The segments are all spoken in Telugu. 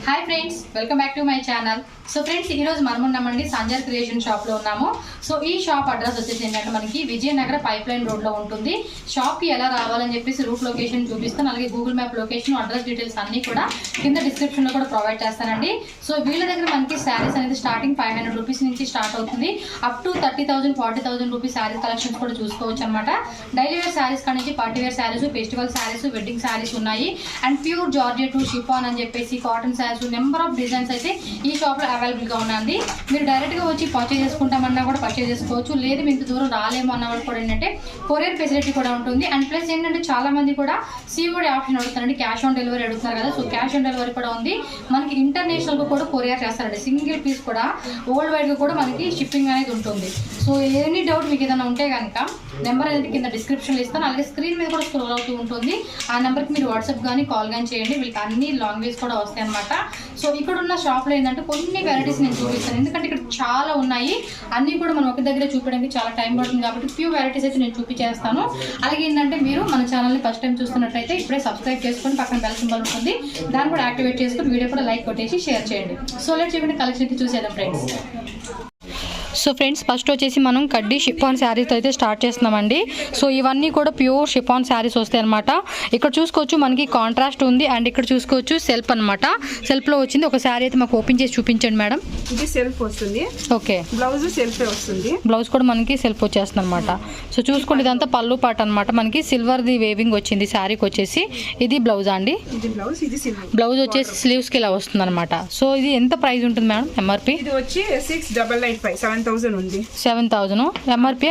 Hi friends, welcome back to my channel. So friends, ఈరోజు మనం ఉన్నామండి సంజర్ క్రియేషన్ షాప్లో ఉన్నాము. సో ఈ షాప్ అడ్రస్ వచ్చేసి ఏంటంటే మనకి విజయనగర పైప్ లైన్ రోడ్లో ఉంటుంది. షాప్కి ఎలా రావాలని చెప్పేసి రూట్ లొకేషన్ చూపిస్తాను, అలాగే Google map location, address details అన్నీ కూడా కింద డిస్క్రిప్షన్లో కూడా ప్రొవైడ్ చేస్తానండి. సో వీళ్ళ దగ్గర మనకి శారీస్ అనేది స్టార్టింగ్ 500 రూపీస్ నుంచి స్టార్ట్ అవుతుంది, up to 30,000 40,000 rupees saris collections కూడా చూసుకోవచ్చు అనమాట. డైలీ వేర్ శారీస్ కానీ party wear saris, festival saris, wedding saris ఉన్నాయి. అండ్ ప్యూర్ జార్జెట్, షిఫాన్ అని చెప్పేసి cotton saris, number of designs అయితే ఈ షాప్లో అవైలబుల్గా ఉన్నాయండి. మీరు డైరెక్ట్గా వచ్చి పర్చేజ్ చేసుకుంటామన్నా కూడా పర్చేజ్ చేసుకోవచ్చు. లేదు మీ ఇంత దూరం రాలేమో అన్న వాళ్ళు కూడా ఏంటంటే కొరియర్ ఫెసిలిటీ కూడా ఉంటుంది. అండ్ ప్లస్ ఏంటంటే చాలా మంది కూడా సిఓడి ఆప్షన్ అడుగుతారండి, క్యాష్ ఆన్ డెలివరీ అడుగుతున్నారు కదా. సో క్యాష్ ఆన్ డెలివరీ కూడా ఉంది. మనకి ఇంటర్నేషనల్గా కూడా కొరియర్ చేస్తారండి. సింగిల్ పీస్ కూడా వరల్డ్ వైడ్గా కూడా మనకి షిప్పింగ్ అనేది ఉంటుంది. సో ఎనీ డౌట్ మీకు ఏదైనా ఉంటే కనుక నెంబర్ అనేది కింద డిస్క్రిప్షన్లో ఇస్తాను, అలాగే స్క్రీన్ మీద కూడా స్క్రోల్ అవుతూ ఉంటుంది. ఆ నెంబర్కి మీరు వాట్సాప్ కానీ కాల్ కానీ చేయండి. వీళ్ళకి అన్ని లాంగ్వేజ్ కూడా వస్తాయి అనమాట. సో ఇక్కడ ఉన్న షాప్లో ఏంటంటే కొన్ని వెరైటీస్ నేను చూపిస్తాను, ఎందుకంటే ఇక్కడ చాలా ఉన్నాయి. అన్నీ కూడా మనం ఒక దగ్గర చూపించడానికి చాలా టైం పడుతుంది కాబట్టి ఫ్యూ వెరైటీస్ అయితే నేను చూపించేస్తాను. అలాగే ఏంటంటే మీరు మన ఛానల్ని ఫస్ట్ టైం చూస్తున్నట్లయితే ఇప్పుడే సబ్స్క్రైబ్ చేసుకొని పక్కన బెల్ సింబల్ ఉంటుంది, దాన్ని కూడా యాక్టివేట్ చేసుకొని వీడియో కూడా లైక్ కొట్టేసి షేర్ చేయండి. సో లెట్స్ చూడండి కలెక్షన్ అయితే చూసేద్దాం ఫ్రెండ్స్. సో ఫ్రెండ్స్, ఫస్ట్ వచ్చేసి మనం కడ్డీ షిఫాన్ శారీస్ అయితే స్టార్ట్ చేస్తున్నామండి. సో ఇవన్నీ కూడా ప్యూర్ షిఫాన్ శారీస్ వస్తాయి అనమాట. ఇక్కడ చూసుకోవచ్చు మనకి కాంట్రాస్ట్ ఉంది, అండ్ ఇక్కడ చూసుకోవచ్చు సెల్ఫ్ అనమాట. సెల్ఫ్లో వచ్చింది ఒక శారీ అయితే మాకు ఓపెన్ చేసి చూపించండి మేడం. ఇది సెల్ఫ్ వస్తుంది. ఓకే, బ్లౌజ్ సెల్ఫ్ వస్తుంది. బ్లౌజ్ కూడా మనకి సెల్ఫ్ వచ్చేస్తుంది అనమాట. సో చూసుకోండి, ఇదంతా పళ్ళు పాట అనమాట. మనకి సిల్వర్ది వేవింగ్ వచ్చింది శారీకి వచ్చేసి. ఇది బ్లౌజ్ అండి. ఇది బ్లౌజ్, ఇది సిల్వర్. బ్లౌజ్ వచ్చేసి స్లీవ్స్కి ఇలా వస్తుంది అనమాట. సో ఇది ఎంత ప్రైస్ ఉంటుంది మేడం ఎంఆర్పి? ఇది వచ్చి 6,995 7,000 ఉంది. 7,000 ఎంఆర్పి.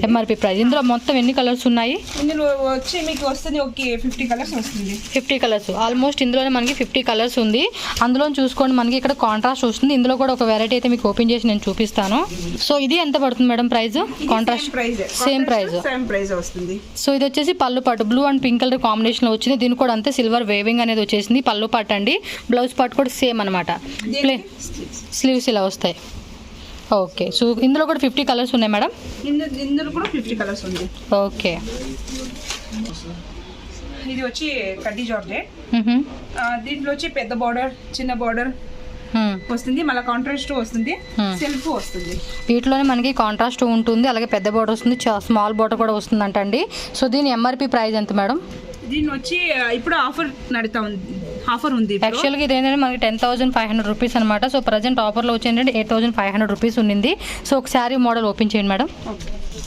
MRP price. ఇందులో మొత్తం ఎన్ని కలర్స్ ఉన్నాయి? ఇందులో వచ్చి మీకు వస్తుంది ఒక 50 కలర్స్ వస్తుంది. 50 కలర్స్ ఆల్మోస్ట్ ఇందులోనే మనకి 50 కలర్స్ ఉంది. అందులో చూసుకోండి మనకి ఇక్కడ కాంట్రాస్ట్ వస్తుంది. ఇందులో కూడా ఒక వెరైటీ అయితే మీకు ఓపెన్ చేసి నేను చూపిస్తాను. సో ఇది ఎంత పడుతుంది madam price? Contrast same price వస్తుంది. సో ఇది వచ్చేసి పళ్ళు పాటు blue and pink colour combination లో వచ్చింది. దీని కూడా అంతే సిల్వర్ వేవింగ్ అనేది వచ్చేసింది. పళ్ళు పాటు అండి. బ్లౌజ్ పాటు కూడా సేమ్ అనమాట. స్లీవ్స్ ఇలా వస్తాయి. ఓకే, సో ఇందులో కూడా 50 కలర్స్ ఉన్నాయి మేడం. ఇందులో కూడా 50 కలర్స్ ఉంది. ఓకే, ఇది వచ్చి కడ్డీ జార్జెట్. దీంట్లో వచ్చి పెద్ద బార్డర్, చిన్న బార్డర్ వస్తుంది, మళ్ళీ కాంట్రాస్ట్ వస్తుంది, సెల్ఫ్ వస్తుంది. వీటిలోనే మనకి కాంట్రాస్ట్ ఉంటుంది, అలాగే పెద్ద బార్డర్ వస్తుంది, స్మాల్ బార్డర్ కూడా వస్తుంది అంటండి. సో దీని ఎంఆర్పి ప్రైస్ ఎంత మేడం? దీని వచ్చి ఇప్పుడు ఆఫర్ నడుతా ఉంది, ఆఫర్ ఉంది. యాక్చువల్గా ఇది ఏంటంటే మనకి 10,500 రూపీస్ అనమాట. సో ప్రజెంట్ ఆఫర్లో వచ్చి ఏంటంటే 8,500 రూపీస్ ఉంది. సో ఒక శారీ మోడల్ ఓపెన్ చేయండి మేడం.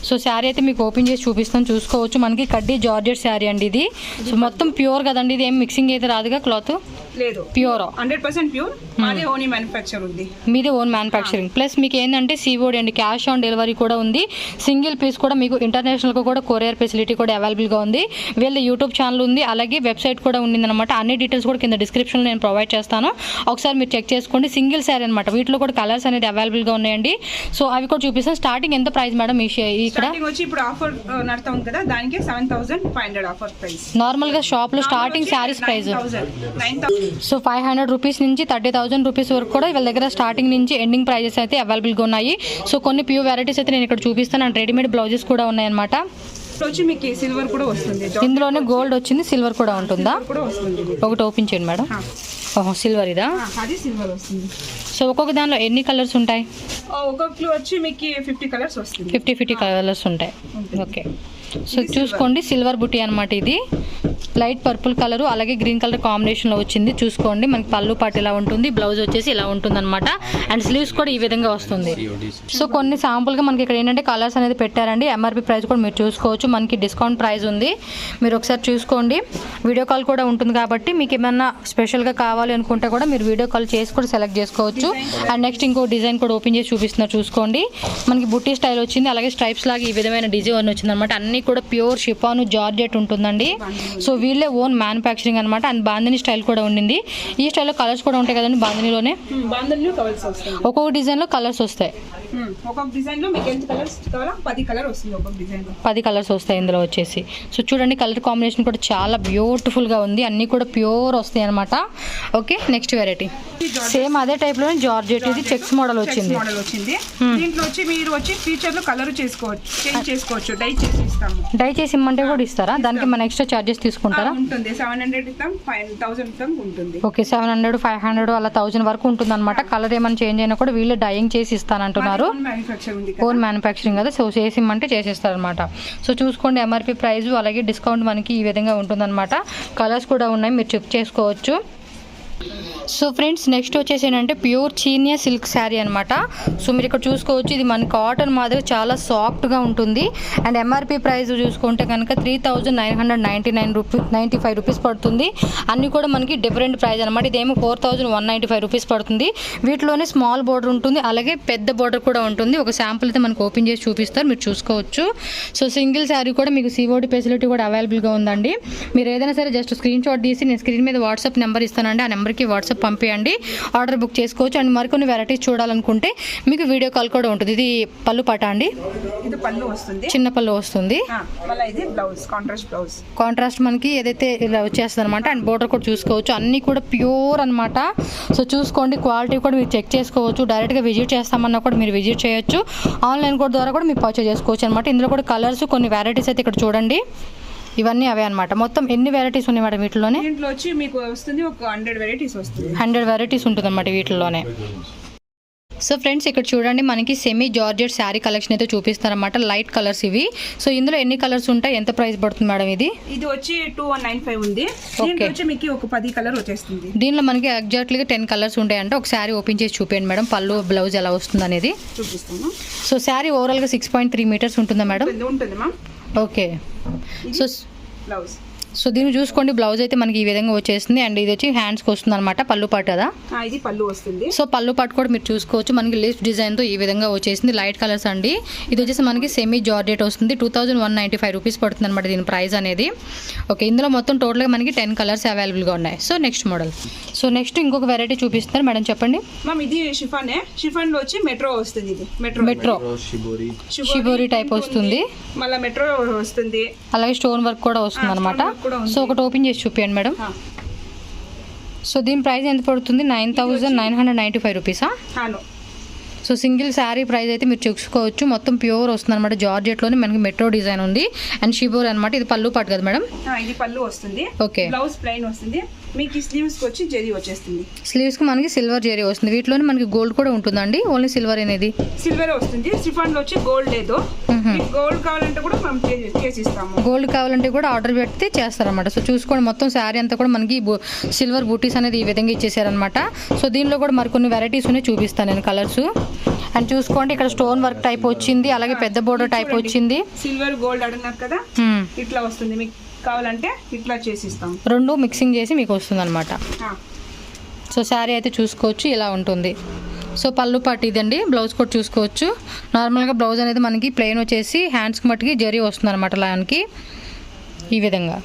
సో శారీ అయితే మీకు ఓపెన్ చేసి చూపిస్తాను, చూసుకోవచ్చు. మనకి కడ్డీ జార్జెట్ శారీ అండి ఇది. సో మొత్తం ప్యూర్ కదండి, ఇది ఏం మిక్సింగ్ అయితే రాదుగా, క్లాత్ లేదు, ప్యూర్ 100% ప్యూర్. మాది ఓన్ మ్యానుఫ్యాక్చర్ ఉంది. మీది ఓన్ మ్యానుఫ్యాక్చరింగ్. ప్లస్ మీకు ఏంటంటే సిఓడి అండి, క్యాష్ ఆన్ డెలివరీ కూడా ఉంది. సింగిల్ పీస్ కూడా మీకు ఇంటర్నేషనల్గా కూడా కొరియర్ ఫెసిలిటీ కూడా అవైలబుల్గా ఉంది. వీళ్ళ యూట్యూబ్ ఛానల్ ఉంది, అలాగే వెబ్సైట్ కూడా ఉండిందనమాట. అన్ని డీటెయిల్స్ కూడా కింద డిస్క్రిప్షన్లో నేను ప్రొవైడ్ చేస్తాను, ఒకసారి మీరు చెక్ చేసుకోండి. సింగిల్ శారీ అనమాట. వీటిలో కూడా కలర్స్ అనేది అవైలబుల్గా ఉన్నాయండి. సో అవి కూడా చూపిస్తాను. స్టార్టింగ్ ఎంత ప్రైస్ మేడం ఇక్కడ? ఇప్పుడు ఆఫర్ నడుతా ఉంది కదా, దానికి 7,500 ఆఫర్ ప్రైస్. నార్మల్గా షాప్లో starting saris price so 500 rupees నుంచి 30,000 రూపీస్ వరకు కూడా వీళ్ళ దగ్గర స్టార్టింగ్ నుంచి ఎండింగ్ ప్రైజెస్ అయితే అవైలబుల్గా ఉన్నాయి. సో కొన్ని ప్యూర్ వెరైటీస్ అయితే నేను ఇక్కడ చూపిస్తాను, అండ్ రెడీమేడ్ బ్లౌజెస్ కూడా ఉన్నాయన్నమాట. మీకు సిల్వర్ కూడా వస్తుంది. ఇందులోనే గోల్డ్ వచ్చింది, సిల్వర్ కూడా ఉంటుందా? ఒకటి ఓపెన్ చేయండి మేడం. ఓహో, సిల్వర్ ఇదా? అది సిల్వర్ వస్తుంది. సో ఒక్కొక్క దానిలో ఎన్ని కలర్స్ ఉంటాయి? ఒక్కొక్కరు వచ్చి మీకు 50 కలర్స్ వస్తుంది. 50 కలర్స్ ఉంటాయి. ఓకే, సో చూసుకోండి సిల్వర్ బుటీ అనమాట. ఇది లైట్ పర్పుల్ కలర్ అలాగే గ్రీన్ కలర్ కాంబినేషన్లో వచ్చింది. చూసుకోండి మనకి పళ్ళు పాటు ఇలా ఉంటుంది, బ్లౌజ్ వచ్చేసి ఇలా ఉంటుంది అనమాట, అండ్ స్లీవ్స్ కూడా ఈ విధంగా వస్తుంది. సో కొన్ని శాంపుల్గా మనకి ఇక్కడ ఏంటంటే కలర్స్ అనేది పెట్టారండి. ఎంఆర్పి ప్రైస్ కూడా మీరు చూసుకోవచ్చు. మనకి డిస్కౌంట్ ప్రైస్ ఉంది, మీరు ఒకసారి చూసుకోండి. వీడియో కాల్ కూడా ఉంటుంది కాబట్టి మీకు ఏమన్నా స్పెషల్గా కావాలి అనుకుంటే కూడా మీరు వీడియో కాల్ చేసి కూడా సెలెక్ట్ చేసుకోవచ్చు. అండ్ నెక్స్ట్ ఇంకో డిజైన్ కూడా ఓపెన్ చేసి చూపిస్తున్నారు, చూసుకోండి. మనకి బుట్టి స్టైల్ వచ్చింది, అలాగే స్ట్రైప్స్ లాగా ఈ విధమైన డిజైన్ వచ్చింది అనమాట. అన్ని కూడా ప్యూర్ షిఫాను జార్జెట్ ఉంటుందండి. సో వీళ్ళే ఓన్ మ్యానుఫ్యాక్చరింగ్ అనమాట. అండ్ బాందిని స్టైల్ కూడా ఉండింది. ఈ స్టైల్లో కలర్స్ కూడా ఉంటాయి కదండి బాందినిలోనే. ఒక్కొక్క డిజైన్లో కలర్స్ వస్తాయి. ఒక్కొక్క డిజైన్లో మీకు ఎంత కలర్స్ కావాలా 10 కలర్ వస్తుంది. ఒక్కొక్క డిజైన్లో 10 కలర్స్ వస్తాయి ఇందులో వచ్చేసి. సో చూడండి కలర్ కాంబినేషన్ కూడా చాలా బ్యూటిఫుల్గా ఉంది. అన్నీ కూడా ప్యూర్ వస్తాయి అనమాట. ఓకే, నెక్స్ట్ వెరైటీ సేమ్ అదే టైప్లోనే జార్జెట్. ఇది చెక్స్ మోడల్ వచ్చింది. దీంట్లో వచ్చి మీరు వచ్చి ఫ్యూచర్లో కలర్ చేసుకోవచ్చు, చేంజ్ చేసుకోవచ్చు. డై చేసి ఇస్తాము. డై చేసి ఇమ్మంటే కూడా ఇస్తారా? దానికి మన ఎక్స్ట్రా చార్జెస్ తీసుకుంటాం. అంటారా? ఉంటుంది 700 ఇస్తాం 5000 ఇస్తాం ఉంటుంది. ఓకే 700 500 అలా 1000 వరకు ఉంటుంది అనమాట. కలర్ ఏమైనా చేంజ్ అయినా కూడా వీళ్ళు డైయింగ్ చేసి ఇస్తానంటున్నారు. ఓన్ మ్యానుఫ్యాక్చరింగ్ కదా, సో చేసిమ్మంటే చేసేస్తారనమాట. సో చూసుకోండి ఎంఆర్పి ప్రైస్ అలాగే డిస్కౌంట్ మనకి ఈ విధంగా ఉంటుందన్నమాట. కలర్స్ కూడా ఉన్నాయి, మీరు చెక్ చేసుకోవచ్చు. సో ఫ్రెండ్స్ నెక్స్ట్ వచ్చేసి ఏంటంటే ప్యూర్ చీనియా సిల్క్ శారీ అనమాట. సో మీరు ఇక్కడ చూసుకోవచ్చు, ఇది మన కాటన్ మాదిరి చాలా సాఫ్ట్గా ఉంటుంది. అండ్ ఎంఆర్పి ప్రైస్ చూసుకుంటే కనుక 3995 రూపీస్ పడుతుంది. అన్నీ కూడా మనకి డిఫరెంట్ ప్రైస్ అనమాట. ఇదేమో 4195 రూపీస్ పడుతుంది. వీటిలోనే స్మాల్ బోర్డర్ ఉంటుంది, అలాగే పెద్ద బోర్డర్ కూడా ఉంటుంది. ఒక శాంపుల్ అయితే మనకు ఓపెన్ చేసి చూపిస్తారు, మీరు చూసుకోవచ్చు. సో సింగిల్ శారీ కూడా మీకు సిఓడి ఫెసిలిటీ కూడా అవైలబుల్గా ఉందండి. మీరు ఏదైనా సరే జస్ట్ స్క్రీన్ షాట్ తీసి నేను స్క్రీన్ మీద వాట్సాప్ నెంబర్ ఇస్తానండి, ఆ నెంబర్కి వాట్సాప్ పంపించండి, ఆర్డర్ బుక్ చేసుకోవచ్చు. అండ్ మరికొన్ని వెరైటీస్ చూడాలనుకుంటే మీకు వీడియో కాల్ కూడా ఉంటుంది. ఇది పళ్ళు పాట అండి, ఇది పళ్ళు వస్తుంది, చిన్న పళ్ళు వస్తుంది. ఇది బ్లౌజ్ కాంట్రాస్ట్ బ్లౌజ్, కాంట్రాస్ట్ మనకి ఏదైతే ఇలా వచ్చేస్తుంది అనమాట. అండ్ బోర్డర్ కూడా చూసుకోవచ్చు, అన్నీ కూడా ప్యూర్ అనమాట. సో చూసుకోండి, క్వాలిటీ కూడా మీరు చెక్ చేసుకోవచ్చు. డైరెక్ట్గా విజిట్ చేస్తామన్నా కూడా మీరు విజిట్ చేయొచ్చు, ఆన్లైన్ కూడా ద్వారా కూడా మీరు పర్చేజ్ చేసుకోవచ్చు అనమాట. ఇందులో కూడా కలర్స్ కొన్ని వెరైటీస్ అయితే ఇక్కడ చూడండి, ఇవన్నీ అవే అనమాట. మొత్తం ఎన్ని వెరైటీస్ ఉన్నాయి మేడం వీటిలోనే? దీంట్లో వచ్చి మీకు వస్తుంది ఒక 100 వెరైటీస్ వస్తుంది. 100 వెరైటీస్ ఉంటుంది అనమాట వీటిలోనే. సో ఫ్రెండ్స్ ఇక్కడ చూడండి, మనకి సెమీ జార్జెట్ శారీ కలెక్షన్ అయితే చూపిస్తారన్నమాట. లైట్ కలర్స్ ఇవి. సో ఇందులో ఎన్ని కలర్స్ ఉంటాయి, ఎంత ప్రైస్ పడుతుంది మేడం ఇది? ఇది వచ్చి 2195 ఉంది. దీంట్లో వచ్చి మీకు ఒక 10 కలర్ వచ్చేస్తుంది. దీనిలో మనకి ఎగ్జాక్ట్లీగా 10 కలర్స్ ఉంటాయంటే ఒక శారీ ఓపెన్ చేసి చూపించండి మేడం, పళ్ళు బ్లౌజ్ ఎలా వస్తుంది అనేది చూపిస్తాను. సో శారీ ఓవరాల్గా 6.3 మీటర్స్ ఉంటుందా మేడం? ఉంటుంది ma'am. Okay. So blouse, so దీన్ని చూసుకోండి, బ్లౌజ్ అయితే మనకి ఈ విధంగా వచ్చేస్తుంది. అండ్ ఇది వచ్చి హ్యాండ్స్కి వస్తుంది అనమాట, పళ్ళు పాటు కదా. ఇది పళ్ళు వస్తుంది. సో పళ్ళు పాటు కూడా మీరు చూసుకోవచ్చు, మనకి లీఫ్ డిజైన్తో ఈ విధంగా వచ్చేసింది. లైట్ కలర్స్ అండి. ఇది వచ్చేసి మనకి సెమీ జార్జెట్ వస్తుంది. 2195 రూపీస్ పడుతుంది అనమాట దీని ప్రైస్ అనేది. ఓకే, ఇందులో మొత్తం టోటల్గా మనకి 10 కలర్స్ అవైలబుల్గా ఉన్నాయి. So next model. So next ఇంకొక వెరైటీ చూపిస్తున్నారు మేడం, చెప్పండి మ్యామ్. ఇది షిఫాన్ లో వచ్చి మెట్రో వస్తుంది. ఇది మెట్రో షిబోరి టైప్ వస్తుంది, మళ్ళీ మెట్రో వస్తుంది, అలాగే స్టోన్ వర్క్ కూడా వస్తుంది అనమాట. సో ఒకటి ఓపెన్ చేసి చూపించండి మేడం. సో దీని ప్రైస్ ఎంత పడుతుంది? 9995 రూపీసా? సో సింగిల్ శారీ ప్రైస్ అయితే మీరు చూసుకోవచ్చు. మొత్తం ప్యూర్ వస్తుంది అనమాట, జార్జెట్లోనే మనకి మెట్రో డిజైన్ ఉంది. అండ్ షిబోర్ అనమాట. ఇది పళ్ళు పాటు కదా మేడం? ఇది పళ్ళు వస్తుంది. ఓకే, బ్లౌజ్ ప్లెయిన్ వస్తుంది. మీకు స్లీవ్స్ వచ్చి జరీ వచ్చేస్తుంది. స్లీవ్స్ కి మనకి సిల్వర్ జరీ వస్తుంది. వీటిలోనే మనకి గోల్డ్ కూడా ఉంటుందండి, ఓన్లీ సిల్వర్ అనేది? సిల్వర్ వస్తుంది. షిఫాన్ లో వచ్చి గోల్డ్ లేదు. గోల్డ్ కావాలంటే కూడా మనం చేసి ఇస్తాము. గోల్డ్ కావాలంటే కూడా ఆర్డర్ పెడితే చేస్తారనమాట. సో చూసుకోండి, మొత్తం శారీ అంతా కూడా మనకి సిల్వర్ బూటీస్ అనేది ఈ విధంగా ఇచ్చేసారనమాట. సో దీనిలో కూడా మరికొన్ని వెరైటీస్ ఉన్నాయి, చూపిస్తాను నేను కలర్స్. అండ్ చూసుకోండి, ఇక్కడ స్టోన్ వర్క్ టైప్ వచ్చింది, అలాగే పెద్ద బోర్డర్ టైప్ వచ్చింది. సిల్వర్ గోల్డ్ అడిగినారు కదా, ఇట్లా వస్తుంది. మీకు కావాలంటే ఇట్లా చేసి ఇస్తాం. రెండు మిక్సింగ్ చేసి మీకు వస్తుంది అనమాట. సో శారీ అయితే చూసుకోవచ్చు, ఇలా ఉంటుంది. సో పళ్ళు పాటు ఇదండి. బ్లౌజ్ కూడా చూసుకోవచ్చు. నార్మల్గా బ్లౌజ్ అనేది మనకి ప్లెయిన్ వచ్చేసి హ్యాండ్స్కి మట్టుకి జరీ వస్తుంది అనమాట లాన్కి ఈ విధంగా.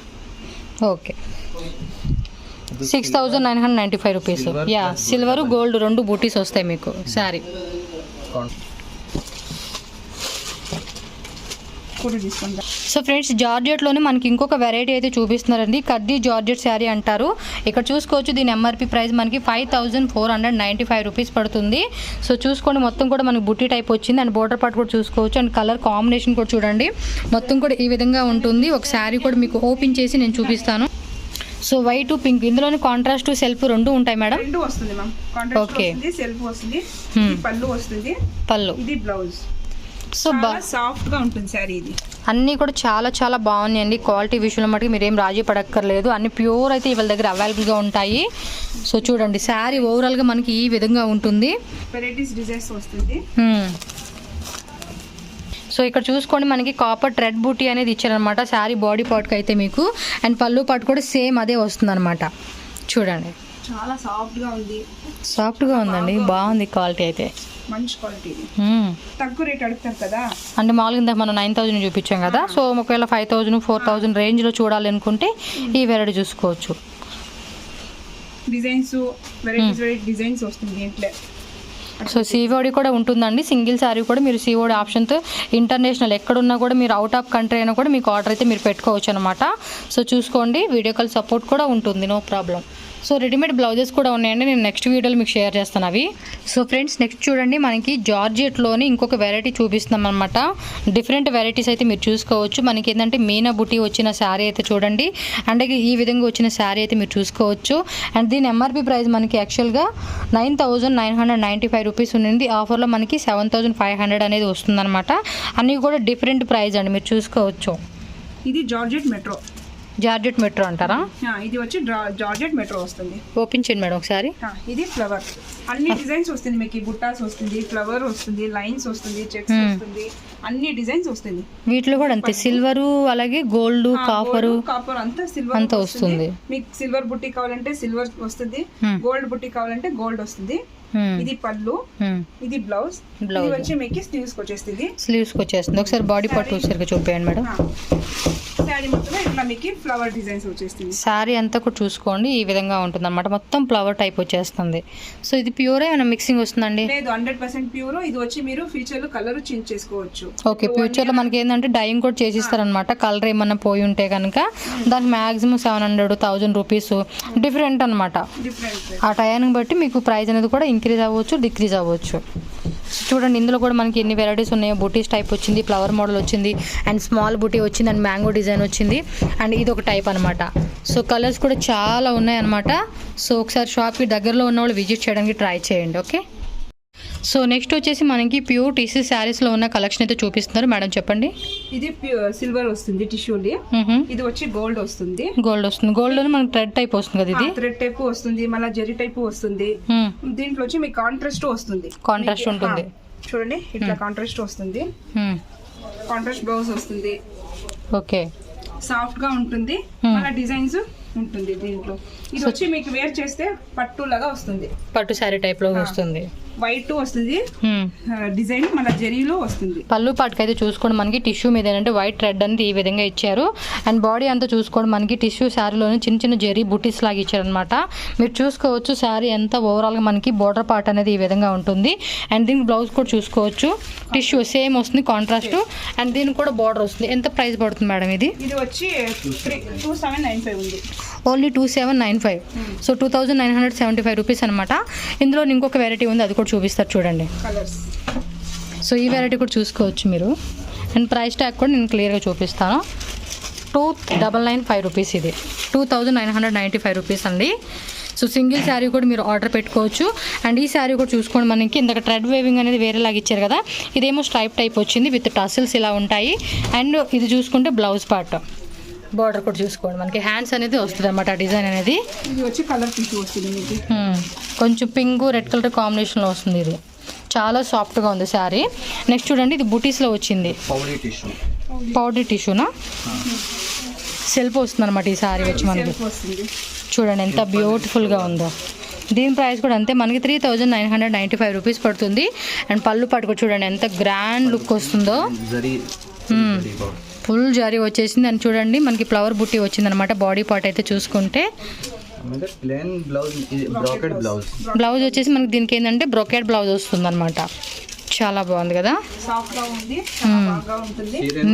Okay, 6995 rupees. Yeah, silver gold రెండు బూటీస్ వస్తాయి మీకు శారీ. సో ఫ్రెండ్స్ జార్జెట్లోనే మనకి ఇంకొక వెరైటీ అయితే చూపిస్తున్నారండి, కడ్డీ జార్జెట్ శారీ అంటారు. ఇక్కడ చూసుకోవచ్చు, దీని ఎంఆర్పి ప్రైస్ మనకి 5495 రూపీస్ పడుతుంది. సో చూసుకోండి, మొత్తం కూడా మనకి బుట్టి టైప్ వచ్చింది. అండ్ బోర్డర్ పార్ట్ కూడా చూసుకోవచ్చు. అండ్ కలర్ కాంబినేషన్ కూడా చూడండి, మొత్తం కూడా ఈ విధంగా ఉంటుంది. ఒక శారీ కూడా మీకు ఓపెన్ చేసి నేను చూపిస్తాను. సో వైట్ పింక్, ఇందులోనే కాంట్రాస్ట్ సెల్ఫ్ రెండు ఉంటాయి మేడం? రెండు వస్తుంది మ్యామ్. కాంట్రాస్ట్ వస్తుంది, సెల్ఫ్ వస్తుంది, పళ్ళు వస్తుంది, పళ్ళు. ఇది బ్లౌజ్. సో సాఫ్ట్ గా ఉంటుంది సారీ. ఇది అన్నీ కూడా చాలా చాలా బాగున్నాయండి. క్వాలిటీ విషయంలో మటుకు మీరేం రాజీ పడక్కర్లేదు, అన్ని ప్యూర్ అయితే వీళ్ళ దగ్గర అవైలబుల్గా ఉంటాయి. సో చూడండి, శారీ ఓవరాల్గా మనకి ఈ విధంగా ఉంటుంది. వెరైటీస్ డిజైన్స్ వస్తుంది. సో ఇక్కడ చూసుకోండి, మనకి కాపర్ థ్రెడ్ బూటీ అనేది ఇచ్చారనమాట శారీ బాడీ పార్ట్కి అయితే మీకు. అండ్ పళ్ళు పార్ట్ కూడా సేమ్ అదే వస్తుంది అనమాట. చూడండి, చాలా సాఫ్ట్గా ఉంది. సాఫ్ట్గా ఉందండి, బాగుంది క్వాలిటీ అయితే. మంచి క్వాలిటీ. తక్కువ రేట్ అడుగుతారు కదా, అంటే మామూలుగా మనం 9000 చూపించాం కదా. సో ఒకవేళ 5000 4000 రేంజ్లో చూడాలి అనుకుంటే ఈ వెరైటీ చూసుకోవచ్చు. డిజైన్స్ వెరైటీస్ డిజైన్స్ వస్తుంది దీంట్లో. సో సిఓడి కూడా ఉంటుందండి. సింగిల్ శారీ కూడా మీరు సిఓడి ఆప్షన్తో ఇంటర్నేషనల్ ఎక్కడున్నా కూడా మీరు అవుట్ ఆఫ్ కంట్రీ అయినా కూడా మీకు ఆర్డర్ అయితే మీరు పెట్టుకోవచ్చు అనమాట. సో చూసుకోండి, వీడియో కాల్ సపోర్ట్ కూడా ఉంటుంది, no problem. So readymade blouses కూడా ఉన్నాయండి, నేను నెక్స్ట్ వీడియోలో మీకు షేర్ చేస్తాను అవి. సో ఫ్రెండ్స్ నెక్స్ట్ చూడండి, మనకి జార్జెట్లోని ఇంకొక వెరైటీ చూపిస్తున్నాం అనమాట. డిఫరెంట్ వెరైటీస్ అయితే మీరు చూసుకోవచ్చు. మనకి ఏంటంటే మీనా బుటీ వచ్చిన శారీ అయితే చూడండి, అండ్ ఈ విధంగా వచ్చిన శారీ అయితే మీరు చూసుకోవచ్చు. అండ్ దీని ఎంఆర్పి ప్రైస్ మనకి యాక్చువల్గా 9,995 రూపీస్ ఉంది. ఆఫర్లో మనకి 7,500 అనేది వస్తుందన్నమాట. అన్నీ కూడా డిఫరెంట్ ప్రైస్ అండి, మీరు చూసుకోవచ్చు. ఇది జార్జెట్ మెట్రో. జార్జెట్ మెట్రో అంటారా? ఇది వచ్చి జార్జెట్ మెట్రో వస్తుంది. ఓపెన్ చేయండి మేడం ఒకసారి. ఇది ఫ్లవర్, అన్ని డిజైన్స్ వస్తుంది మీకు. బుట్టాస్ వస్తుంది, ఫ్లవర్ వస్తుంది, లైన్స్ వస్తుంది, చెక్స్ వస్తుంది, అన్ని డిజైన్స్ వస్తుంది. వీటిలో కూడా అంతే సిల్వర్, అలాగే గోల్డ్, కాపర్ అంతా సిల్వర్ అంతా వస్తుంది. మీకు సిల్వర్ బుట్టి కావాలంటే సిల్వర్ వస్తుంది, గోల్డ్ బుట్టి కావాలంటే గోల్డ్ వస్తుంది. ఇది పళ్ళు, ఇది బ్లౌజ్ వచ్చి మీకు స్లీవ్స్ వచ్చేస్తుంది. ఒకసారి బాడీ పార్ట్ వచ్చేసరికి చూపించండి మేడం. శారీ మొత్తం ఇట్లా మీకు ఫ్లవర్ డిజైన్స్ వచ్చేస్తుంది. శారీ అంతా కూడా చూసుకోండి, ఈ విధంగా ఉంటుంది అన్నమాట. మొత్తం ఫ్లవర్ టైప్ వచ్చేస్తుంది. సో ఇది ప్యూర్ ఏమైనా మిక్సింగ్ వస్తుందండి? లేదు, 100% ప్యూర్. ఇది వచ్చి మీరు ఫ్యూచర్ లో కలర్ చేంజ్ చేసుకోవచ్చు. ఓకే, ఫ్యూచర్ లో మనకి ఏంటంటే డైయింగ్ కూడా చేసిస్తారనమాట. కలర్ ఏమన్నా పోయి ఉంటే కనుక దానికి మాక్సిమం 700-1000 రూపీస్ డిఫరెంట్ అనమాట. ఆ టయానికి బట్టి మీకు ప్రైస్ అనేది కూడా ఇంక్రీజ్ అవ్వచ్చు, డిక్రీజ్ అవ్వచ్చు. చూడండి, ఇందులో కూడా మనకి ఎన్ని వెరైటీస్ ఉన్నాయో. బుటీస్ టైప్ వచ్చింది, ఫ్లవర్ మోడల్ వచ్చింది, అండ్ స్మాల్ బుటీ వచ్చింది, అండ్ మ్యాంగో డిజైన్ వచ్చింది, అండ్ ఇది ఒక టైప్ అనమాట. సో కలర్స్ కూడా చాలా ఉన్నాయన్నమాట. సో ఒకసారి షాప్కి దగ్గరలో ఉన్న వాళ్ళు విజిట్ చేయడానికి ట్రై చేయండి. ఓకే, సో నెక్స్ట్ వచ్చేసి మనకి ప్యూర్ టిష్యూ శారీస్లో ఉన్న కలెక్షన్ అయితే చూపిస్తున్నారు మేడం, చెప్పండి. ఇది సిల్వర్ వస్తుంది టిష్యూలి. ఇది వచ్చి గోల్డ్ వస్తుంది. గోల్డ్ లో మనకి థ్రెడ్ టైప్ వస్తుంది కదా, ఇది థ్రెడ్ టైప్ వస్తుంది, మళ్ళీ జెరీ టైప్ వస్తుంది. దీంట్లో వచ్చి మీకు కాంట్రాస్ట్ వస్తుంది. కాంట్రాస్ట్ ఉంటుంది చూడండి, ఇట్లా కాంట్రాస్ట్ వస్తుంది. కాంట్రాస్ట్ బ్లౌజ్ వస్తుంది. ఓకే, సాఫ్ట్ గా ఉంటుంది, మళ్ళీ డిజైన్స్ ఉంటుంది దీంట్లో. ఇది వచ్చి మీకు వేర్ చేస్తే పట్టు లాగా వస్తుంది, పట్టు శారీ టైప్ లో వస్తుంది. వైట్ వస్తుంది డిజైన్, మన జరీలో వస్తుంది. పళ్ళు పాటుకు అయితే చూసుకోండి, మనకి టిష్యూ మీద ఏంటంటే వైట్ థ్రెడ్ అనేది ఈ విధంగా ఇచ్చారు. అండ్ బాడీ అంతా చూసుకోండి, మనకి టిష్యూ శారీలోనే చిన్న చిన్న జరీ బుటీస్ లాగా ఇచ్చారనమాట. మీరు చూసుకోవచ్చు శారీ ఎంత ఓవరాల్గా మనకి బోర్డర్ పార్ట్ అనేది ఈ విధంగా ఉంటుంది. అండ్ దీనికి బ్లౌజ్ కూడా చూసుకోవచ్చు, టిష్యూ సేమ్ వస్తుంది కాంట్రాస్ట్. అండ్ దీనికి కూడా బార్డర్ వస్తుంది. ఎంత ప్రైస్ పడుతుంది మేడం ఇది? ఇది వచ్చి 2795 ఉంది, ఓన్లీ 2795. సో 2975 రూపీస్ అనమాట. ఇందులో ఇంకొక వెరైటీ ఉంది, అది కూడా చూపిస్తారు చూడండి. సో ఈ వెరైటీ కూడా చూసుకోవచ్చు మీరు. అండ్ ప్రైస్ ట్యాగ్ కూడా నేను క్లియర్గా చూపిస్తాను. 2995 రూపీస్, ఇది 2995 రూపీస్ అండి. సో సింగిల్ శారీ కూడా మీరు ఆర్డర్ పెట్టుకోవచ్చు. అండ్ ఈ శారీ కూడా చూసుకోండి, మనకి ఇందాక థ్రెడ్ వేవింగ్ అనేది వేరేలాగా ఇచ్చారు కదా, ఇదేమో స్ట్రైప్ టైప్ వచ్చింది విత్ టసిల్స్ ఇలా ఉంటాయి. అండ్ ఇది చూసుకుంటే బ్లౌజ్ పార్ట్, బార్డర్ కూడా చూసుకోండి, మనకి హ్యాండ్స్ అనేది వస్తుంది అన్నమాట డిజైన్ అనేది. ఇది వచ్చి కలర్ టిష్యూ వస్తుంది మీకు, కొంచెం పింక్ రెడ్ కలర్ కాంబినేషన్లో వస్తుంది. ఇది చాలా సాఫ్ట్గా ఉంది శారీ. నెక్స్ట్ చూడండి, ఇది బుటీస్లో వచ్చింది, పౌడర్ టిష్యూనా సెల్ఫ్ వస్తుంది అనమాట. ఈ శారీ వచ్చి మనకి చూడండి ఎంత బ్యూటిఫుల్గా ఉందో. దీని ప్రైస్ కూడా అంతే, మనకి 3995 రూపీస్ పడుతుంది. అండ్ పళ్ళు పట్టుకు చూడండి ఎంత గ్రాండ్ లుక్ వస్తుందో. ఫుల్ జరీ వచ్చేసింది. అని చూడండి మనకి ఫ్లవర్ బుట్టి వచ్చింది అనమాట. బాడీ పార్ట్ అయితే చూసుకుంటే బ్లౌజ్ వచ్చేసి మనకి దీనికి ఏంటంటే బ్రొకెట్ బ్లౌజ్ వస్తుంది అనమాట. చాలా బాగుంది కదా,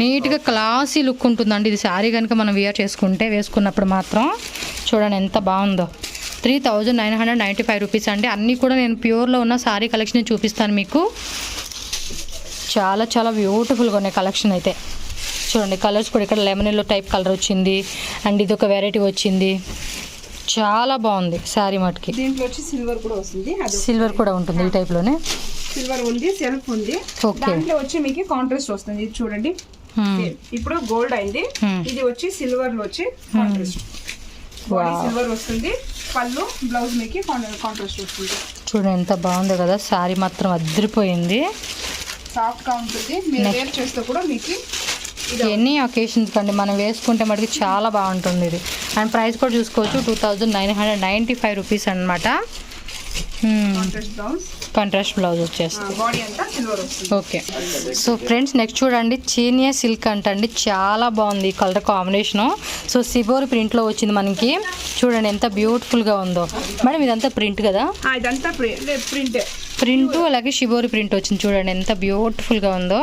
నీట్గా క్లాసీ లుక్ ఉంటుందండి. ఇది శారీ కనుక మనం వేసుకున్నప్పుడు మాత్రం చూడండి ఎంత బాగుందో. 3995 రూపీస్ అండి. అన్నీ కూడా నేను ప్యూర్లో ఉన్న శారీ కలెక్షన్ చూపిస్తాను మీకు. చాలా చాలా బ్యూటిఫుల్గా ఉన్నాయి కలెక్షన్ అయితే. చూడండి కలర్స్ కూడా ఇక్కడ లెమన్ ఎల్లో టైప్ కలర్ వచ్చింది. అండ్ ఇది ఒక వెరైటీ వచ్చింది, చాలా బాగుంది శారీ మటుకి. దీంట్లో వచ్చి సిల్వర్ కూడా వస్తుంది, సిల్వర్ కూడా ఉంటుంది ఈ టైప్లోనే. సిల్వర్ ఉంది, సెల్ఫ్ ఉంది. దాంట్లో వచ్చి మీకు కాంట్రాస్ట్ వస్తుంది. ఇది చూడండి, ఇప్పుడు గోల్డ్ అయింది, ఇది వచ్చి సిల్వర్ లో వచ్చి కాంట్రాస్ట్. సిల్వర్ వస్తుంది, పళ్ళు బ్లౌజ్ మీకు కాంట్రాస్ట్ వస్తుంది. చూడండి ఎంత బాగుంది కదా, శారీ మాత్రం అదిరిపోయింది, సాఫ్ట్ గా ఉంటుంది. మీరు వేర్ చేస్తే కూడా మీకు ఎన్ని ఒకేషన్స్ కండి మనం వేసుకుంటే మటుకు చాలా బాగుంటుంది ఇది. అండ్ ప్రైస్ కూడా చూసుకోవచ్చు, 2995 రూపీస్ అనమాట. కాంట్రాస్ట్ బ్లౌజ్ వచ్చేస్తుంది. ఓకే, సో ఫ్రెండ్స్ నెక్స్ట్ చూడండి, చీనియా సిల్క్ అంటండి, చాలా బాగుంది కలర్ కాంబినేషను. సో సిబోరి ప్రింట్లో వచ్చింది మనకి. చూడండి ఎంత బ్యూటిఫుల్గా ఉందో. మేడం ఇదంతా ప్రింట్ కదా? ఇదంతా ప్రింట్. ప్రింట్ అలాగే షిబోరి ప్రింట్ వచ్చింది చూడండి ఎంత బ్యూటిఫుల్గా ఉందో.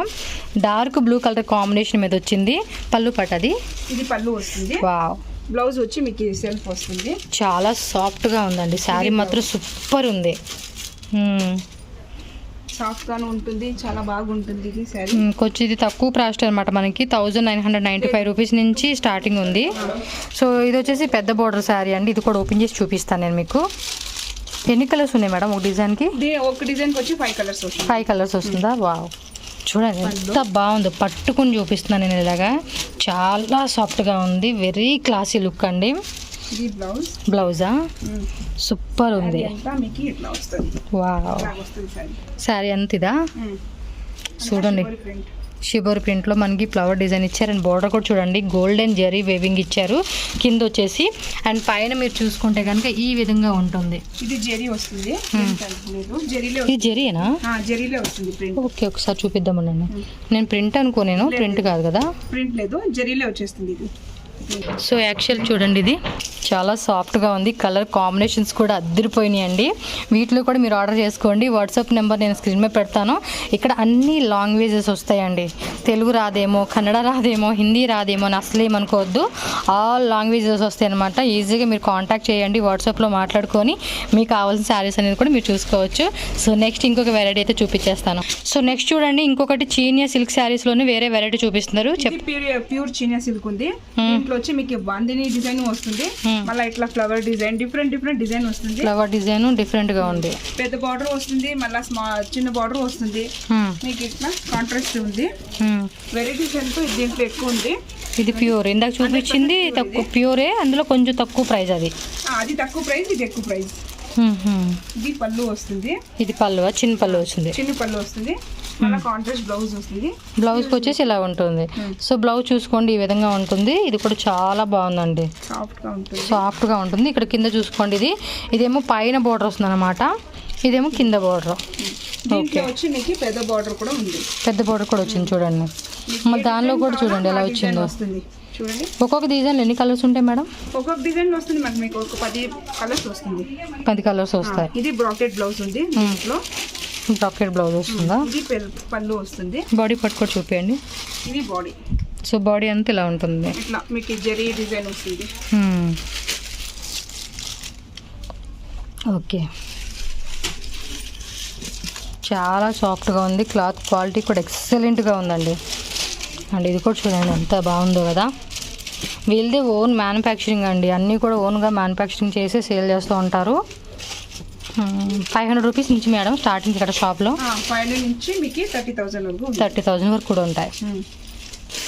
డార్క్ బ్లూ కలర్ కాంబినేషన్ మీద వచ్చింది. పళ్ళు పట్టది, ఇది పళ్ళు వస్తుంది. వావ్. బ్లౌజ్ వచ్చి మీకు సెల్ఫ్ వస్తుంది. చాలా సాఫ్ట్గా ఉందండి శారీ మాత్రం సూపర్ ఉంది. సాఫ్ట్ గాను ఉంటుంది, చాలా బాగుంటుంది ఇది శారీ. కొంచెం ఇది తక్కువ ప్రైస్ అనమాట, మనకి 1995 రూపీస్ నుంచి స్టార్టింగ్ ఉంది. సో ఇది వచ్చేసి పెద్ద బోర్డర్ శారీ అండి. ఇది కూడా ఓపెన్ చేసి చూపిస్తాను నేను మీకు. ఎన్ని కలర్స్ ఉన్నాయి మేడం ఒక డిజైన్కి? ఒక డిజైన్కి వచ్చి 5 కలర్స్ వస్తుంది. 5 కలర్స్ వస్తుందా? వావ్, చూడండి ఎంత బాగుందో. పట్టుకుని చూపిస్తున్నాను నేను ఇలాగా. చాలా సాఫ్ట్గా ఉంది, వెరీ క్లాసీ లుక్ అండి. ఇది బ్లౌజ్. బ్లౌజా? సూపర్ ఉంది. మీకు ఇట్లా వస్తుంది. వావ్, శారీ అంత ఇదా? చూడండి షిబోరి ప్రింట్లో మనకి ఫ్లవర్ డిజైన్ ఇచ్చారు. అండ్ బోర్డర్ కూడా చూడండి గోల్డెన్ జరీ వేవింగ్ ఇచ్చారు కింద వచ్చేసి. అండ్ పైన మీరు చూసుకుంటే కనుక ఈ విధంగా ఉంటుంది. ఇది జరీ వస్తుంది. ఇది జరీనా? జరీలో వస్తుంది ప్రింట్. ఓకే, ఒకసారి చూపిద్దామనండి. నేను ప్రింట్ అనుకోనేను, ప్రింట్ కాదు కదా? ప్రింట్ లేదు, జరీలో వచ్చేస్తుంది ఇది. సో యాక్చువల్ చూడండి ఇది చాలా సాఫ్ట్గా ఉంది. కలర్ కాంబినేషన్స్ కూడా అద్దరిపోయినాయండి. వీటిలో కూడా మీరు ఆర్డర్ చేసుకోండి. వాట్సాప్ నెంబర్ నేను స్క్రీన్ మీద పెడతాను. ఇక్కడ అన్ని లాంగ్వేజెస్ వస్తాయండి. తెలుగు రాదేమో, కన్నడ రాదేమో, హిందీ రాదేమో అని అసలు ఏమనుకోవద్దు. ఆల్ లాంగ్వేజెస్ వస్తాయి అనమాట. ఈజీగా మీరు కాంటాక్ట్ చేయండి, వాట్సాప్లో మాట్లాడుకొని మీకు కావాల్సిన శారీస్ అనేది కూడా మీరు చూసుకోవచ్చు. సో నెక్స్ట్ ఇంకొక వెరైటీ అయితే చూపించేస్తాను. సో నెక్స్ట్ చూడండి ఇంకొకటి చీనియా సిల్క్ శారీస్లోనే వేరే వెరైటీ చూపిస్తున్నారు. ప్యూర్ చీనియా సిల్క్ ఉంది. దీంట్లో వచ్చి మీకు బాందిని డిజైన్ వస్తుంది. మళ్ళీ ఇట్లా ఫ్లవర్ డిజైన్, డిఫరెంట్ డిజైన్ వస్తుంది. ఫ్లవర్ డిజైన్ డిఫరెంట్ గా ఉంది. పెద్ద బార్డర్ వస్తుంది, మళ్ళీ చిన్న బార్డర్ వస్తుంది. మీకు ఇట్లా కాంట్రాస్ట్ ఉంది. వెరైటీస్ ఎంతో దీంట్లో ఎక్కువ ఉంది. ఇది ప్యూర్, ఇందాక చూపించింది తక్కువ ప్యూరే, అందులో కొంచెం తక్కువ ప్రైస్. అది తక్కువ ప్రైస్, ఇది ఎక్కువ ప్రైస్. ఇది పళ్ళు వస్తుంది. ఇది పళ్ళు, చిన్న పళ్ళు వచ్చింది. చిన్న పళ్ళు వస్తుంది. మళ్ళీ కాంట్రాస్ట్ బ్లౌజ్ వస్తుంది. బ్లౌజ్కి వచ్చేసి ఇలా ఉంటుంది. సో బ్లౌజ్ చూసుకోండి ఈ విధంగా ఉంటుంది. ఇది కూడా చాలా బాగుందండి, సాఫ్ట్గా ఉంటుంది. ఇక్కడ కింద చూసుకోండి, ఇదేమో పైన బోర్డర్ వస్తుంది అనమాట, ఇదేమో కింద బోర్డర్. ఓకే, వచ్చి మీకు పెద్ద బోర్డర్ కూడా ఉంది. పెద్ద బోర్డర్ కూడా వచ్చింది చూడండి. మళ్ళీ దానిలో కూడా చూడండి ఎలా వచ్చిందో. చూడండి ఒక్కొక్క డిజైన్ ఎన్ని కలర్స్ ఉంటాయి మేడం? ఒక్కొక్క డిజైన్ వస్తుంది మీకు ఒక 10 కలర్స్ వస్తుంది. 10 కలర్స్ వస్తాయి. ఇది బ్రాకెట్ బ్లౌజ్ ఉంది. దీంట్లో బ్రాకెట్ బ్లౌజ్ వస్తుందా? ఇది పళ్ళు వస్తుంది. బాడీ పట్టు కూడా చూపించండి. ఇది బాడీ. సో బాడీ అంతా ఇలా ఉంటుంది. ఇట్లా మీకు జరీ డిజైన్ వస్తుంది. ఓకే, చాలా సాఫ్ట్గా ఉంది. క్లాత్ క్వాలిటీ కూడా ఎక్సలెంట్గా ఉందండి. అండ్ ఇది కూడా చూడండి ఎంత బాగుందో కదా. వీళ్ళదే ఓన్ మ్యానుఫ్యాక్చరింగ్ అండి, అన్నీ కూడా ఓన్గా మ్యానుఫ్యాక్చరింగ్ చేసి సేల్ చేస్తూ ఉంటారు. 500 రూపీస్ నుంచి మేడం స్టార్టింగ్ ఇక్కడ షాప్లో. 500 నుంచి మీకు 30,000 వరకు కూడా ఉంటాయి.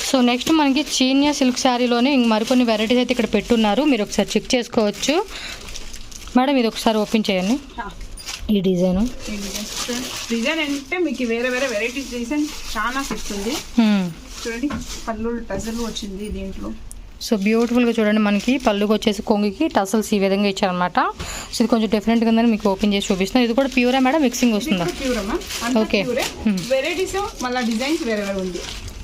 సో నెక్స్ట్ మనకి చీనియా సిల్క్ శారీలోనే మరికొన్ని వెరైటీస్ అయితే ఇక్కడ పెట్టున్నారు, మీరు ఒకసారి చెక్ చేసుకోవచ్చు. మేడం ఇది ఒకసారి ఓపెన్ చేయండి. ఈ డిజైన్ అంటే మీకు వేరే వెరైటీస్ డిజైన్ చాలా ఫిక్స్ ఉంది. చూడండి పళ్ళు టజల్ వచ్చింది దీంట్లో. సో బ్యూటిఫుల్గా చూడండి, మనకి పళ్ళుకి వచ్చేసి కొంగికి టసల్స్ ఈ విధంగా ఇచ్చారనమాట. సో ఇది కొంచెం డిఫరెంట్గా ఉందని మీకు ఓపెన్ చేసి చూపిస్తున్నాను. ఇది కూడా ప్యూరా మేడం, మిక్సింగ్ వస్తుందా? ఓకే, వెరైటీస్ మళ్ళీ డిజైన్స్ వేరే ఉంది.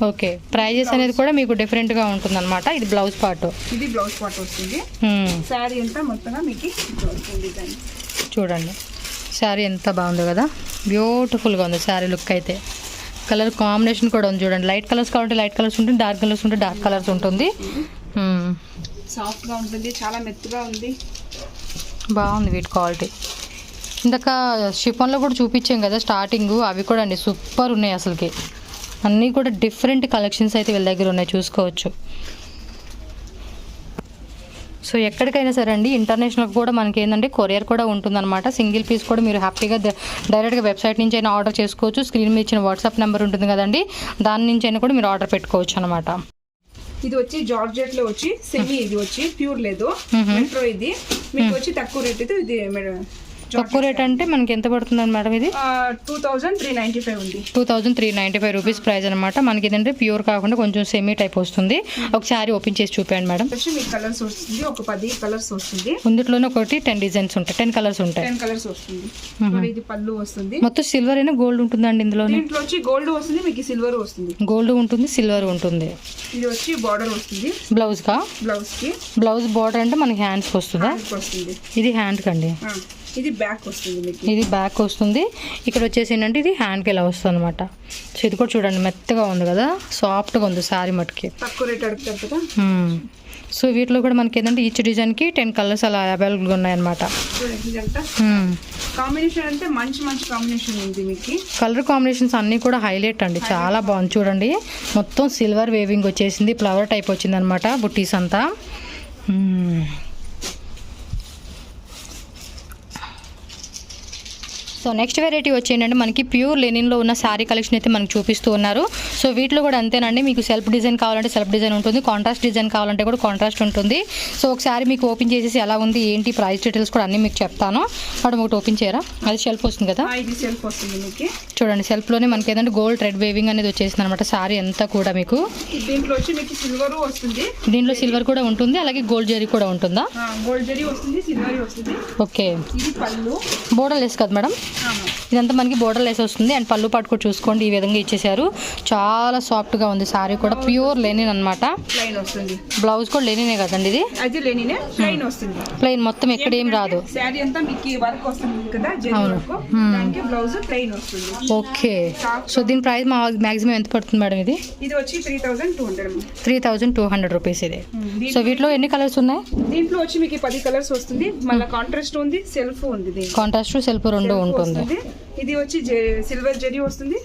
ఓకే, ప్రైజెస్ అనేది కూడా మీకు డిఫరెంట్గా ఉంటుంది అనమాట. ఇది బ్లౌజ్ పార్ట్. ఇది బ్లౌజ్ పార్ట్ వస్తుంది. శారీ అంతా మొత్తంగా మీకు డిజైన్ చూడండి. శారీ ఎంత బాగుందో కదా, బ్యూటిఫుల్గా ఉంది శారీ లుక్ అయితే. కలర్ కాంబినేషన్ కూడా ఉంది చూడండి. లైట్ కలర్స్ కావాలంటే లైట్ కలర్స్ ఉంటుంది, డార్క్ కలర్స్ ఉంటే డార్క్ కలర్స్ ఉంటుంది. సాఫ్ట్గా ఉంటుంది, చాలా మెత్తగా ఉంది, బాగుంది వీటి క్వాలిటీ. ఇందాక షిఫాన్లో కూడా చూపించాం కదా స్టార్టింగ్, అవి కూడా అండి సూపర్ ఉన్నాయి అసలుకి. అన్నీ కూడా డిఫరెంట్ కలెక్షన్స్ అయితే వీళ్ళ దగ్గర ఉన్నాయి, చూసుకోవచ్చు. సో ఎక్కడికైనా సరే అండి ఇంటర్నేషనల్ కూడా మనకి ఏంటంటే కొరియర్ కూడా ఉంటుందన్నమాట. సింగిల్ పీస్ కూడా మీరు హ్యాపీగా డైరెక్ట్గా వెబ్సైట్ నుంచి అయినా ఆర్డర్ చేసుకోవచ్చు. స్క్రీన్ మీద ఇచ్చిన వాట్సాప్ నెంబర్ ఉంటుంది కదండి, దాని నుంచి అయినా కూడా మీరు ఆర్డర్ పెట్టుకోవచ్చు అనమాట. ఇది వచ్చి జార్జెట్ లో వచ్చి సెమీ, ఇది వచ్చి ప్యూర్ లేదు మెట్రో. ఇది మీకు వచ్చి తక్కువ రేట్. ఇది తక్కువ రేట్ అంటే మనకి ఎంత పడుతుందండి మేడం? ఇది 2395 ఉంది. 2395 రూపీస్ ప్రైస్ అనమాట. మనకి ఏంటంటే ప్యూర్ కాకుండా కొంచెం సెమీ టైప్ వస్తుంది. ఒకసారి ఓపెన్ చేసి చూపించండి మేడం. మీకు కలర్స్ వస్తుంది, ఒక 10 కలర్స్ వస్తుంది. ముందులోనే ఒకటి 10 డిజైన్స్ ఉంటాయి, 10 కలర్స్ ఉంటాయి. 10 కలర్స్ వస్తుంది. ఇది పళ్ళు వస్తుంది. మొత్తం సిల్వర్ అయినా గోల్డ్ ఉంటుందండి ఇందులో? దీంట్లో వచ్చి గోల్డ్ వస్తుంది, మీకు సిల్వర్ వస్తుంది. గోల్డ్ ఉంటుంది, సిల్వర్ ఉంటుంది. ఇది వచ్చి బార్డర్ వస్తుంది బ్లౌజ్ కి. బ్లౌజ్ బార్డర్ అంటే మనకి హ్యాండ్స్ వస్తుందా? ఇది హ్యాండ్ కండి. ఇది బ్యాక్ వస్తుంది మీకు. ఇది బ్యాక్ వస్తుంది. ఇక్కడ వచ్చేసి ఏంటంటే ఇది హ్యాండ్కి ఇలా వస్తుంది అనమాట. సో ఇది కూడా చూడండి మెత్తగా ఉంది కదా, సాఫ్ట్గా ఉంది శారీ మటుకి. తక్కువ రేట్ అడుగుతారు కదా. సో వీటిలో కూడా మనకి ఏంటంటే ఈచ్ డిజైన్కి 10 కలర్స్ అలా అవైలబుల్గా ఉన్నాయన్నమాట. కాంబినేషన్ అంటే మంచి మంచి కాంబినేషన్ ఉంది మీకు. కలర్ కాంబినేషన్స్ అన్నీ కూడా హైలైట్ అండి, చాలా బాగుంది చూడండి. మొత్తం సిల్వర్ వేవింగ్ వచ్చేసింది, ఫ్లవర్ టైప్ వచ్చింది అనమాట బుట్టీస్ అంతా. సో నెక్స్ట్ వెరైటీ వచ్చేంటంటే మనకి ప్యూర్ లెనిన్లో ఉన్న శారీ కలెక్షన్ అయితే మనకు చూపిస్తూ ఉన్నారు. సో వీటిలో కూడా అంతేనండి, మీకు సెల్ఫ్ డిజైన్ కావాలంటే సెల్ఫ్ డిజైన్ ఉంటుంది, కాంట్రాస్ట్ డిజైన్ కావాలంటే కూడా కాంట్రాస్ట్ ఉంటుంది. సో ఒకసారి మీకు ఓపెన్ చేసేసి ఎలా ఉంది ఏంటి ప్రైస్ డీటెయిల్స్ కూడా అన్నీ మీకు చెప్తాను. మేడం ఒకటి ఓపెన్ చేయరా, అది షెల్ఫ్ వస్తుంది కదా. ఇది సెల్ఫ్ వస్తుంది మీకు. చూడండి సెల్ఫ్లోనే మనకి ఏంటంటే గోల్డ్ థ్రెడ్ వేవింగ్ అనేది వచ్చేసింది అనమాట శారీ అంతా కూడా మీకు. దీంట్లో వచ్చి మీకు సిల్వర్ వస్తుంది, దీంట్లో సిల్వర్ కూడా ఉంటుంది, అలాగే గోల్డ్ జరీ కూడా ఉంటుందా. గోల్డ్ జరీ వస్తుంది, సిల్వర్ వస్తుంది. ఓకే, ఇది పళ్ళు బోర్డర్ లెస్ కదా మేడం. ఇదంతా మనకి బోర్డర్ లెస్ వస్తుంది. అండ్ పళ్ళు పాటు కూడా చూసుకోండి, ఈ విధంగా ఇచ్చేసారు. చాలా సాఫ్ట్గా ఉంది శారీ కూడా, ప్యూర్ లెనిన్ అనమాట. ప్లెయిన్ వస్తుంది. బ్లౌజ్ కూడా లెనినే కదండి ఇది. అది లెనినే, ప్లెయిన్ వస్తుంది. ప్లెయిన్ మొత్తం ఎక్కడ ఏం రాదు. శారీ అంతా మీకు వర్క్ వస్తుంది కదా, దానికి బ్లౌజ్ ప్లెయిన్ వస్తుంది. ఓకే, సో దీని ప్రైస్ మాక్సిమం ఎంత పడుతుంది మేడం ఇది? ఇది వచ్చి 3200. 3200 రూపీస్ ఇది. సో వీటిలో ఎన్ని కలర్స్ ఉన్నాయి? దీంట్లో వచ్చి మీకు 10 కలర్స్ వస్తుంది. మళ్ళీ కాంట్రాస్ట్ ఉంది, సెల్ఫ్ ఉంది. కాంట్రాస్ట్ సెల్ఫ్ రెండు ఉంటుంది. ఇది వచ్చి సిల్వర్ జరీ వస్తుంది,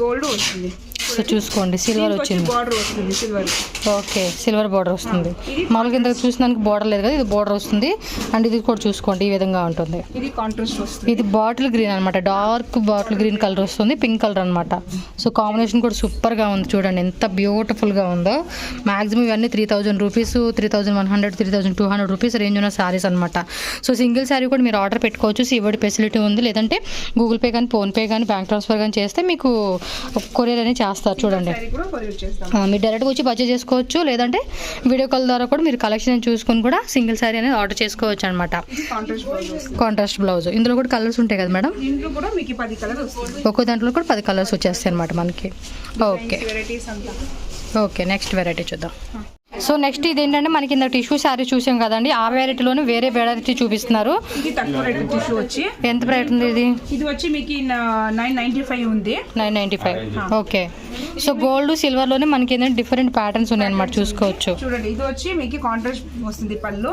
గోల్డ్ వస్తుంది. సో చూసుకోండి సిల్వర్ వచ్చింది, బార్డర్ వస్తుంది సిల్వర్. ఓకే, సిల్వర్ బార్డర్ వస్తుంది. మామూలుగా ఇంత చూసినానికి బార్డర్ లేదు కదా, ఇది బార్డర్ వస్తుంది. అండ్ ఇది కూడా చూసుకోండి ఈ విధంగా ఉంటుంది. ఇది కాంట్రాస్ట్ వస్తుంది. ఇది బాటిల్ గ్రీన్ అనమాట, డార్క్ బాటిల్ గ్రీన్ కలర్ వస్తుంది, పింక్ కలర్ అనమాట. సో కాంబినేషన్ కూడా సూపర్గా ఉంది చూడండి, ఎంత బ్యూటిఫుల్గా ఉందో. మాక్సిమం ఇవన్నీ 3000 రూపీస్, 3100, 3200 రూపీస్ రేంజ్ ఉన్న శారీస్ అనమాట. సో సింగిల్ శారీ కూడా మీరు ఆర్డర్ పెట్టుకోవచ్చు, సివడి ఫెసిలిటీ ఉంది. లేదంటే గూగుల్ పే కానీ ఫోన్పే కానీ బ్యాంక్ ట్రాన్స్ఫర్ కానీ చేస్తే మీకు కొరియర్ అనేది చేస్తారు చూడండి. మీరు డైరెక్ట్గా వచ్చి పర్చేస్ చేసుకోవచ్చు, లేదంటే వీడియో కాల్ ద్వారా కూడా మీరు కలెక్షన్ చూసుకొని కూడా సింగిల్ శారీ అనేది ఆర్డర్ చేసుకోవచ్చు అనమాట. Contrast blouse. ఇందులో కూడా కలర్స్ ఉంటాయి కదా మేడం, ఒక్కో దాంట్లో కూడా 10 కలర్స్ వచ్చేస్తాయి అనమాట మనకి. ఓకే ఓకే, నెక్స్ట్ వెరైటీ చూద్దాం. సో నెక్స్ట్ ఇది ఏంటంటే మనకి ఇంత టిష్యూ శారీ చూసాం కదండి, ఆ వెరైటీలోనే వేరే వెరైటీ చూపిస్తున్నారు. ఇది తక్కువ రేట్ టిష్యూ వచ్చి ఎంత ప్రైస్ ఉంది ఇది? ఇది వచ్చి మీకు 995 ఉంది. 995. ఓకే, సో గోల్డ్ సిల్వర్ లోనే మనకి ఏంటంటే డిఫరెంట్ ప్యాటర్న్స్ ఉన్నాయి అన్నమాట, చూసుకోవచ్చు. చూడండి ఇది వచ్చి మీకు కాంట్రాస్ట్ వస్తుంది, పళ్ళు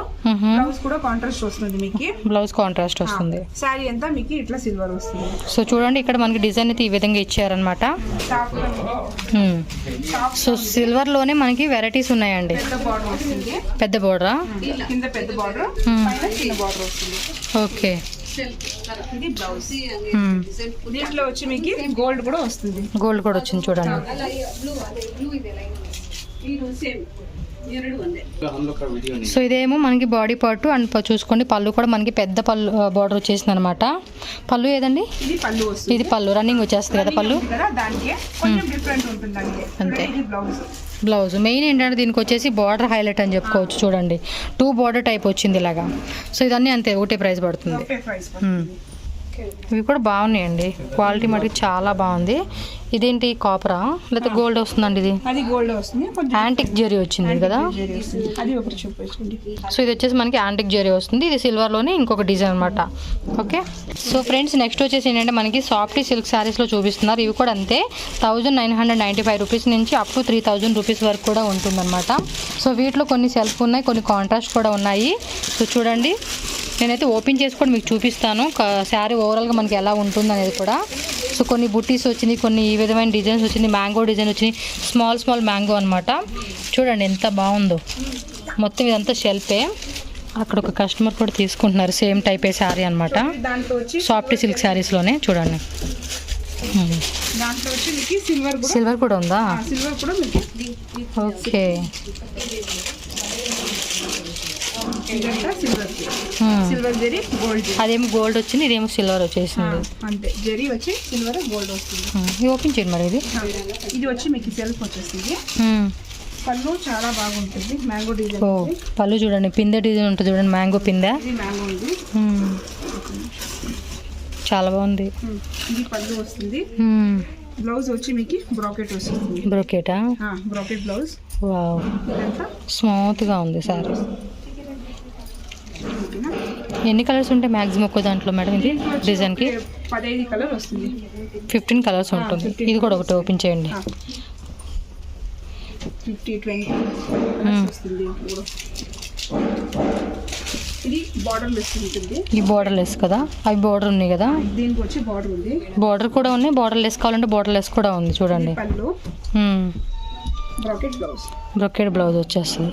బ్లౌజ్ కూడా కాంట్రాస్ట్ వస్తుంది మీకు. బ్లౌజ్ కాంట్రాస్ట్ వస్తుంది, శారీ అంతా మీకు ఇట్లా సిల్వర్ వస్తుంది. సో చూడండి ఇక్కడ మనకి డిజైన్ అయితే ఈ విధంగా ఇచ్చారనమాట. సో సిల్వర్ లోనే మనకి వెరైటీస్ ఉన్నాయండి. పెద్ద బోర్డరా? కింద పెద్ద బోర్డర్, పైన చిన్న బోర్డర్ వస్తుంది. ఓకే, ఇది బ్లౌజ్. దీంట్లో వచ్చి మీకు గోల్డ్ కూడా వస్తుంది. గోల్డ్ కూడా వచ్చింది చూడండి. సో ఇదేమో మనకి బాడీ పార్ట్. అండ్ చూసుకోండి పళ్ళు కూడా మనకి పెద్ద పళ్ళు బార్డర్ వచ్చేసింది అనమాట. పళ్ళు ఏదండి? ఇది పళ్ళు రన్నింగ్ వచ్చేస్తుంది కదా పళ్ళు, అంతే. బ్లౌజ్ మెయిన్ ఏంటంటే దీనికి వచ్చేసి బార్డర్ హైలైట్ అని చెప్పుకోవచ్చు. చూడండి 2 బార్డర్ టైప్ వచ్చింది ఇలాగా. సో ఇదన్నీ అంతే ఒకటే ప్రైస్ పడుతుంది. ఇవి కూడా బాగున్నాయండి, క్వాలిటీ మటుకు చాలా బాగుంది. ఇదేంటి కాపరా లేకపోతే గోల్డ్ వస్తుందండి? ఇది అది గోల్డ్ వస్తుంది, యాంటిక్ జరీ వచ్చింది కదా. అది ఒకటి చూపించండి. సో ఇది వచ్చేసి మనకి యాంటిక్ జరీ వస్తుంది, ఇది సిల్వర్లోనే ఇంకొక డిజైన్ అనమాట. ఓకే, సో ఫ్రెండ్స్ నెక్స్ట్ వచ్చేసి ఏంటంటే మనకి సాఫ్ట్ సిల్క్ శారీస్లో చూపిస్తున్నారు. ఇవి కూడా అంతే 1995 రూపీస్ నుంచి అప్ టు 3000 రూపీస్ వరకు కూడా ఉంటుందన్నమాట. సో వీటిలో కొన్ని సెల్ఫ్ ఉన్నాయి, కొన్ని కాంట్రాస్ట్ కూడా ఉన్నాయి. సో చూడండి నేనైతే ఓపెన్ చేసుకొని మీకు చూపిస్తాను శారీ ఓవరాల్గా మనకి ఎలా ఉంటుంది అనేది కూడా. సో కొన్ని బుట్టీస్ వచ్చింది, కొన్ని ఈ విధమైన డిజైన్స్ వచ్చింది, మ్యాంగో డిజైన్ వచ్చింది, స్మాల్ మ్యాంగో అనమాట. చూడండి ఎంత బాగుందో, మొత్తం ఇదంతా షెల్ఫే. అక్కడ ఒక కస్టమర్ కూడా తీసుకుంటున్నారు సేమ్ టైపే శారీ అనమాట, సాఫ్ట్ సిల్క్ శారీస్లోనే. చూడండి సిల్వర్ కూడా ఉందా? ఓకే, అదేమో గోల్డ్ వచ్చింది, ఇదేమో సిల్వర్ వచ్చేసింది. అంతే, జరీ వచ్చి సిల్వర్ గోల్డ్ వస్తుంది. ఇది ఓపెన్ చేయండి మరి. ఇది వచ్చి మీకు సెల్ఫ్ వచ్చేసింది. పళ్ళు చాలా బాగుంటుంది, మ్యాంగో డిజైన్. ఓ పళ్ళు చూడండి, పిందె డిజైన్ ఉంటుంది చూడండి, మ్యాంగో పిందె. మ్యాంగో ఉంది, చాలా బాగుంది. ఇది పళ్ళు వస్తుంది. బ్లౌజ్ వచ్చి మీకు బ్రాకెట్ వస్తుంది. బ్రోకెటా? Bracket blouse. వావ్, స్మూత్గా ఉంది సారీ. ఓకేనా. ఎన్ని కలర్స్ ఉంటాయి మ్యాక్సిమం ఒక్క దాంట్లో మేడం ఇది దీంట్లో వచ్చి డిజైన్కి? 15 కలర్ వస్తుంది. 15 కలర్స్ ఉంటుంది. ఇది కూడా ఒకటి ఓపెన్ చేయండి. 20 కలర్స్ వస్తుంది దీంట్లో కూడా. ఇది బార్డర్ లెస్ ఉంటుంది. ఈ బార్డర్ లెస్ కదా, అవి బార్డర్ ఉన్నాయి కదా, దీనికి వచ్చి బార్డర్ ఉంది. బార్డర్ కూడా ఉన్నాయి. బార్డర్ లెస్ కావాలంటే బార్డర్ లెస్ కూడా ఉంది చూడండి. పళ్ళు బ్రాకెట్ బ్లౌజ్, బ్రొకెట్ బ్లౌజ్ వచ్చేస్తుంది.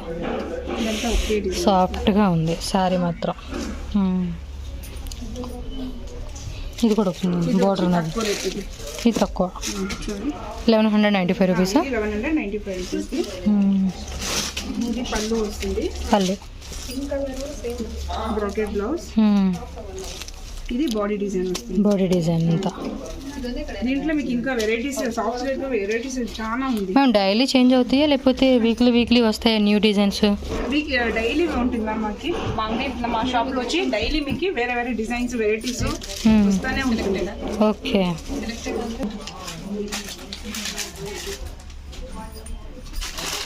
ఇదంతా ఒకే డిజైన్. సాఫ్ట్గా ఉంది శారీ మాత్రం. ఇది కూడా వస్తుంది బార్డర్ ఉన్నది. తక్కువ రేట్ ఇది. ఇది తక్కువ చూడండి 1195 రూపీసా? 1195 రూపీస్. ఇది పళ్ళు వస్తుంది. పళ్ళు బ్రాకెట్ బ్లౌజ్. ఇది బాడీ డిజైన్ వస్తుంది. బాడీ డిజైన్ అంతా. దీంట్లో మీకు ఇంకా వెరైటీస్, సాఫ్ట్ రేట్లో వెరైటీస్ చాలా ఉంది. మ్యామ్ డైలీ చేంజ్ అవుతాయా లేకపోతే వీక్లీ వస్తాయా న్యూ డిజైన్స్? డైలీ ఉంటుంది మ్యామ్. మాకు మా అంగడి, మా షాప్లో వచ్చి డైలీ మీకు వేరే వేరే డిజైన్స్, వెరైటీస్ వస్తూనే ఉంటుంది. ఓకే.